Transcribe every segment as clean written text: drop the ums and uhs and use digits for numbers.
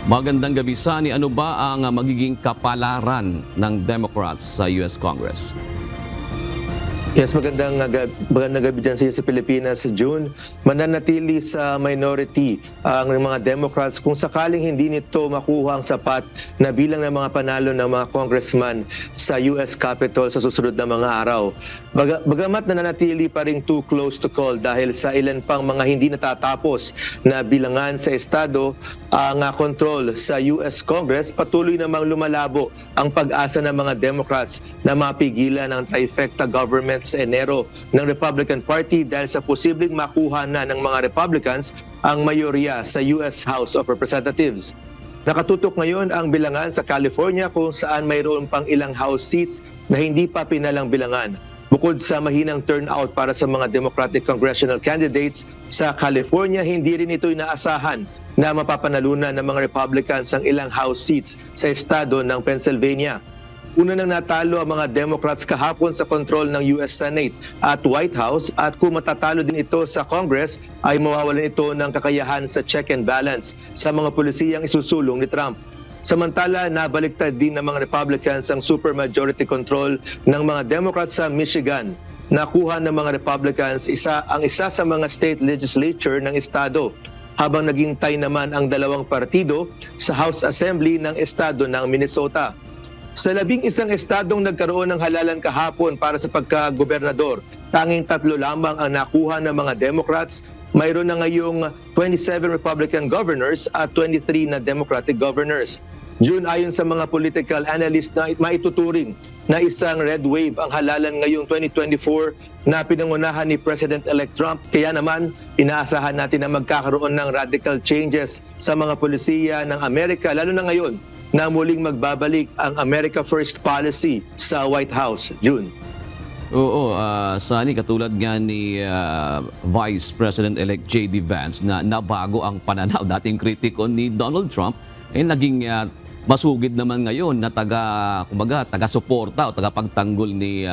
Magandang gabi, Sani. Ano ba ang magiging kapalaran ng Democrats sa US Congress? Yes, magandang gabi dyan sa Pilipinas. June, mananatili sa minority ang mga Democrats kung sakaling hindi nito makuha ang sapat na bilang ng mga panalo ng mga congressman sa US Capitol sa susunod na mga araw. Bagamat nananatili pa rin too close to call dahil sa ilan pang mga hindi natatapos na bilangan sa estado, ang control sa US Congress, patuloy namang lumalabo ang pag-asa ng mga Democrats na mapigilan ang trifecta government sa Enero ng Republican Party dahil sa posibleng makuha na ng mga Republicans ang mayorya sa US House of Representatives. Nakatutok ngayon ang bilangan sa California kung saan mayroon pang ilang House seats na hindi pa pinalang bilangan. Bukod sa mahinang turnout para sa mga Democratic congressional candidates sa California, hindi rin ito inaasahan na mapapanalunan ng mga Republicans ang ilang House seats sa estado ng Pennsylvania. Una nang natalo ang mga Democrats kahapon sa kontrol ng US Senate at White House, at kung matatalo din ito sa Congress ay mawawalan ito ng kakayahan sa check and balance sa mga pulisiyang isusulong ni Trump. Samantala, nabaliktad din ng mga Republicans ang supermajority control ng mga Democrats sa Michigan. Nakuha ng mga Republicans ang isa sa mga state legislature ng estado, habang naging tie naman ang dalawang partido sa House Assembly ng estado ng Minnesota. Sa 11 estadong nagkaroon ng halalan kahapon para sa pagka-gobernador, tanging 3 lamang ang nakuha ng mga Democrats. Mayroon na ngayong 27 Republican governors at 23 na Democratic governors. June, ayon sa mga political analyst, na maituturing na isang red wave ang halalan ngayong 2024 na pinangunahan ni President-elect Trump. Kaya naman, inaasahan natin na magkakaroon ng radical changes sa mga polisiya ng Amerika, lalo na ngayon na muling magbabalik ang America First policy sa White House. June. Oo, Sani, katulad nga ni Vice President-elect J.D. Vance na nabago ang pananaw, dating kritiko ni Donald Trump, naging masugid naman ngayon na taga-suporta o taga-pagtanggol ni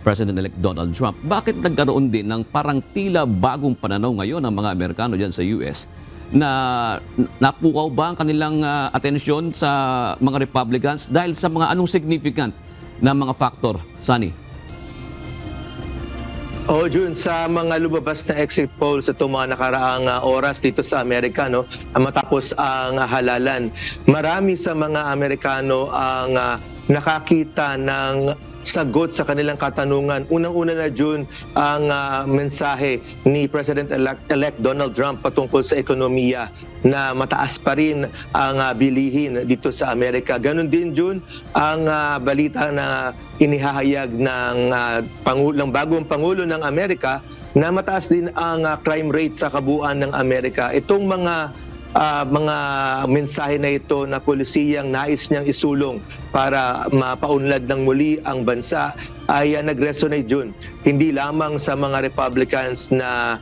President-elect Donald Trump. Bakit nagkaroon din ng parang tila bagong pananaw ngayon ng mga Amerikano dyan sa US? Na napukaw ba ang kanilang atensyon sa mga Republicans dahil sa mga anong significant na mga factor, Sani? June, sa mga lumabas na exit polls sa mga nakaraang oras dito sa Amerika, matapos ang halalan, marami sa mga Amerikano ang nakakita ng sagot sa kanilang katanungan. Unang-una na, June, ang mensahe ni President-elect Donald Trump patungkol sa ekonomiya na mataas pa rin ang bilihin dito sa Amerika. Ganon din, June, ang balita na inihahayag ng bagong Pangulo ng Amerika na mataas din ang crime rate sa kabuuan ng Amerika. Itong mga mensahe na ito na polisiyang nais niyang isulong para mapaunlad ng muli ang bansa ay nag-resonate, June. Hindi lamang sa mga Republicans na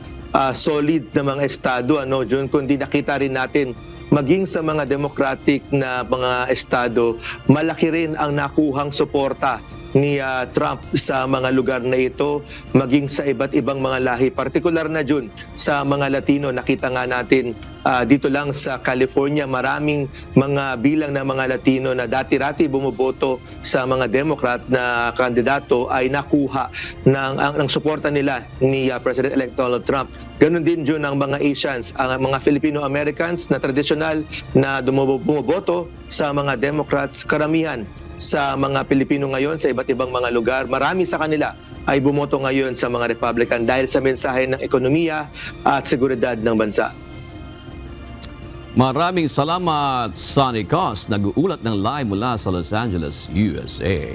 solid na mga estado, June, kundi nakita rin natin maging sa mga Democratic na mga estado, malaki rin ang nakuhang suporta ni Trump sa mga lugar na ito, maging sa iba't ibang mga lahi. Partikular na, June, sa mga Latino. Nakita nga natin dito lang sa California, maraming mga bilang ng mga Latino na dati-rati bumuboto sa mga Democrat na kandidato ay nakuha ng suporta nila ni President-elect Donald Trump. Ganon din, June, ang mga Asians, ang mga Filipino-Americans na tradisyonal na bumuboto sa mga Democrats. Karamihan sa mga Pilipino ngayon sa iba't ibang mga lugar, marami sa kanila ay bumoto ngayon sa mga Republican dahil sa mensahe ng ekonomiya at seguridad ng bansa. Maraming salamat, Sonny Cos, nag-uulat ng live mula sa Los Angeles, USA.